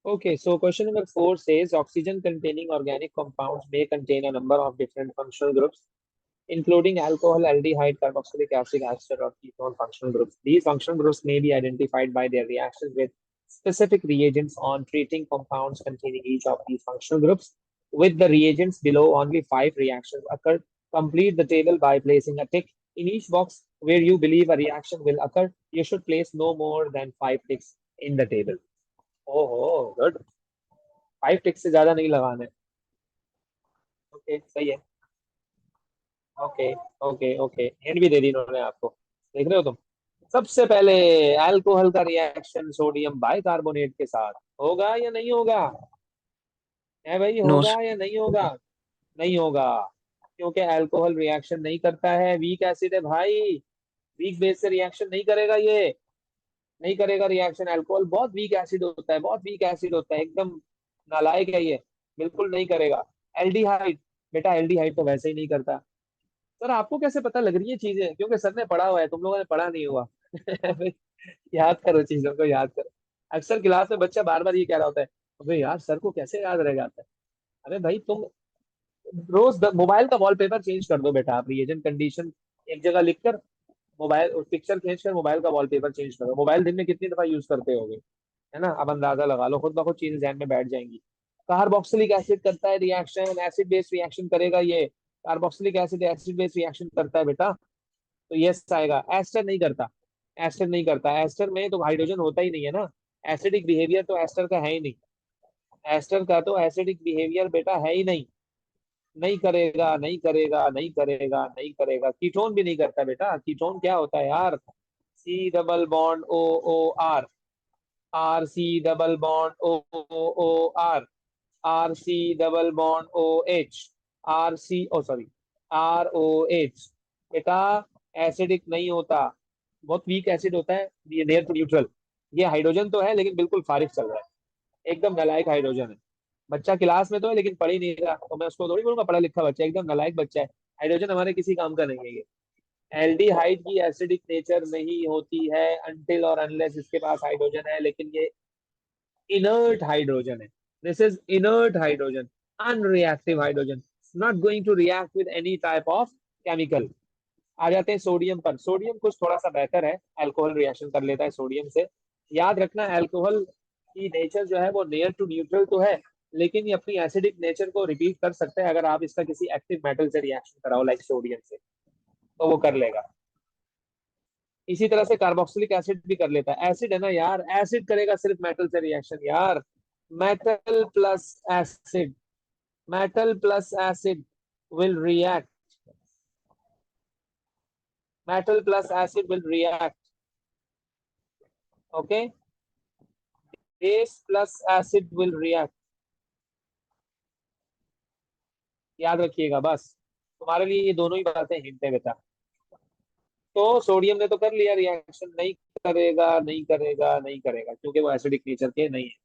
Okay, so question number 4 says oxygen containing organic compounds may contain a number of different functional groups, including alcohol, aldehyde, carboxylic acid, ester, or ketone functional groups. These functional groups may be identified by their reactions with specific reagents on treating compounds containing each of these functional groups. With the reagents below, only 5 reactions occur. Complete the table by placing a tick in each box where you believe a reaction will occur. You should place no more than 5 ticks in the table. Oh, good. 5 ticks से ज्यादा नहीं लगाने. Okay, सही है. Okay, okay, okay. Hint भी दे दी इन्होंने आपको. देख रहे हो तुम. सबसे पहले अल्कोहल का रिएक्शन सोडियम बाइकार्बोनेट के साथ होगा या नहीं होगा? है भाई, नो। होगा या नहीं होगा? नहीं होगा, क्योंकि अल्कोहल रिएक्शन नहीं करता है. वीक एसिड है भाई. वीक बेस से रिएक्शन नहीं करेगा ये. नहीं करेगा रिएक्शन. अल्कोहल बहुत वीक एसिड होता है, बहुत वीक एसिड होता है, एकदम नालायक है ये. बिल्कुल नहीं करेगा. एल्डिहाइड, बेटा एल्डिहाइड तो वैसे ही नहीं करता. सर आपको कैसे पता लग रही है चीजें? क्योंकि सर ने पढ़ा हुआ है, तुम लोगों ने पढ़ा नहीं हुआ. याद करो चीजों को, याद करो. अक्सर क्लास में बच्चा बार बार ये कह रहा होता है, अबे यार सर को कैसे याद रह जाता है. अरे भाई तुम रोज मोबाइल का वॉलपेपर चेंज कर दो बेटा. आप रिएजेंट कंडीशन एक जगह लिखकर मोबाइल पिक्चर खींच कर मोबाइल का वॉलपेपर चेंज करो. मोबाइल दिन में कितनी दफा यूज करते होगे, है ना? अब अंदाजा लगा लो, खुद ब खुद चीजें ध्यान में बैठ जाएंगी. कार्बोक्सिलिक एसिड करता है रिएक्शन, एसिड बेस रिएक्शन करेगा ये. Carboxylic acid acid base reaction करता है बेटा, तो यस आएगा. एस्टर नहीं करता. एस्टर नहीं करता. एस्टर में तो हाइड्रोजन होता ही नहीं है ना. एसिडिक बिहेवियर तो एस्टर का है ही नहीं. एस्टर का तो एसिडिक बिहेवियर बेटा है ही नहीं. नहीं करेगा, नहीं करेगा, नहीं करेगा, नहीं करेगा. कीटोन भी नहीं करता बेटा. कीटोन क्या होता है यार? C double bond O O R. R C double bond O O O R. R C double bond O H. R C O sorry R O H. बेटा एसिडिक नहीं होता. बहुत वीक एसिड होता है ये, नियर टू न्यूट्रल. ये hydrogen तो है लेकिन बिल्कुल फारिग चल रहा है. एकदम नलायक हाइड्रोजन है. बच्चा क्लास में तो है लेकिन पढ़ ही नहीं रहा, तो मैं उसको थोड़ी बोलूंगा पढ़ा लिखा बच्चा. एकदम नलायक बच्चा है. हाइड्रोजन हमारे किसी काम का नहीं है ये. एल्डिहाइड की एसिडिक नेचर नहीं होती है अनटिल और अनलेस इसके पास हाइड्रोजन है, लेकिन ये इनर्ट हाइड्रोजन है. This is inert hydrogen, unreactive hydrogen, not going to react with any type of chemical. आ जाते हैं सोडियम पर. सोडियम कुछ थोड़ा सा बेहतर है, अल्कोहल रिएक्शन कर लेता है सोडियम से. याद रखना अल्कोहल की नेचर जो है वो नियर टू न्यूट्रल तो है, लेकिन ये अपनी एसिडिक नेचर को रिपीट कर सकता है अगर आप इसका किसी एक्टिव मेटल से रिएक्शन कराओ, लाइक सोडियम से, तो वो कर लेगा. इसी तरह से कार्बोक्सिलिक एसिड भी कर लेता है. एसिड है ना यार, एसिड करेगा सिर्फ मेटल से रिएक्शन यार. Metal plus acid, metal plus acid will react. Metal plus acid will react. Okay. Base plus acid will react. याद रखिएगा बस. तुम्हारे लिए ये दोनों ही बातें हिंट है बेटा. तो सोडियम ने तो कर लिया रिएक्शन. नहीं करेगा, नहीं करेगा, नहीं करेगा, क्योंकि वो एसिडिक नेचर के नहीं है.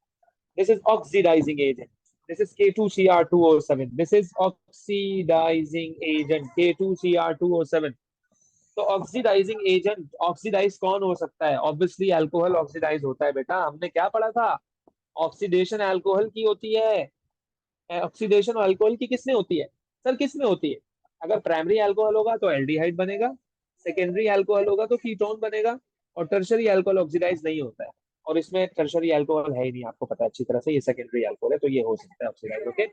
This is oxidising agent. This is K2Cr2O7. This is oxidising agent K2Cr2O7. तो ऑक्सीडाइजिंग एजेंट, ऑक्सीडाइज कौन हो सकता है? ऑब्वियसली अल्कोहल ऑक्सीडाइज होता है बेटा. हमने क्या पढ़ा था? ऑक्सीडेशन अल्कोहल की होती है. ऑक्सीडेशन अल्कोहल की किसमें होती है? सर किसमें होती है? अगर प्राइमरी अल्कोहल होगा तो एल्डिहाइड बनेगा, सेकेंडरी अल्कोहल होगा तो कीटोन बनेगा, और टर्शरी अल्कोहल ऑक्सीडाइज नहीं होता है. और इसमें टर्शरी अल्कोहल है ही नहीं, आपको पता है अच्छी तरह से. ये सेकेंडरी अल्कोहल है, तो ये हो सकता है ऑक्सीडाइज. ओके.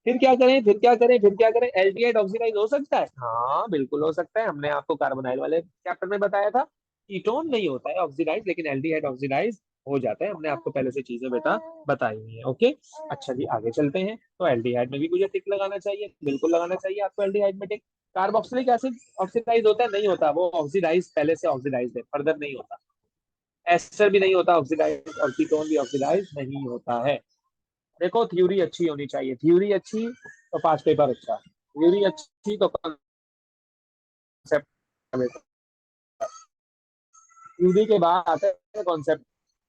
फिर क्या करें, फिर क्या करें, फिर क्या करें? एल्डिहाइड ऑक्सीडाइज हो सकता है. हाँ बिल्कुल हो सकता है. हमने आपको कार्बोनाइल वाले चैप्टर में बताया था. कीटोन नहीं होता है ऑक्सीडाइज, लेकिन एल्डिहाइड ऑक्सीडाइज हो जाता है. हमने आपको पहले से चीजें बेटा बताई हुई है. ओके. अच्छा जी, आगे चलते हैं. तो एल्डिहाइड में भी मुझे टिक लगाना चाहिए, बिल्कुल लगाना चाहिए आपको एल्डिहाइड में टिक. कार्बोक्सिलिक एसिड ऑक्सीडाइज होता है? नहीं होता. वो ऑक्सीडाइज पहले से ऑक्सीडाइज है, फर्दर नहीं होता. एस्टर भी नहीं होता ऑक्सीडाइज, और कीटोन भी ऑक्सीडाइज नहीं होता है. देखो थ्योरी अच्छी होनी चाहिए. थ्योरी अच्छी तो पास पेपर अच्छा. थ्योरी अच्छी तो कॉन्सेप्ट. थ्योरी के बाद आते हैं कॉन्सेप्ट.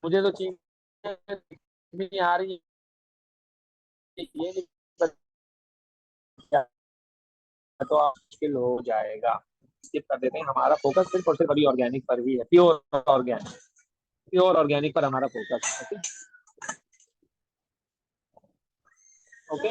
मुझे तो चीज नहीं आ रही, ये नहीं तो मुश्किल हो जाएगा. स्किप कर देते हैं. हमारा फोकस सिर्फ और सिर्फ अभी ऑर्गेनिक पर ही है. प्योर ऑर्गेनिक, प्योर ऑर्गेनिक पर हमारा फोकस है. ओके।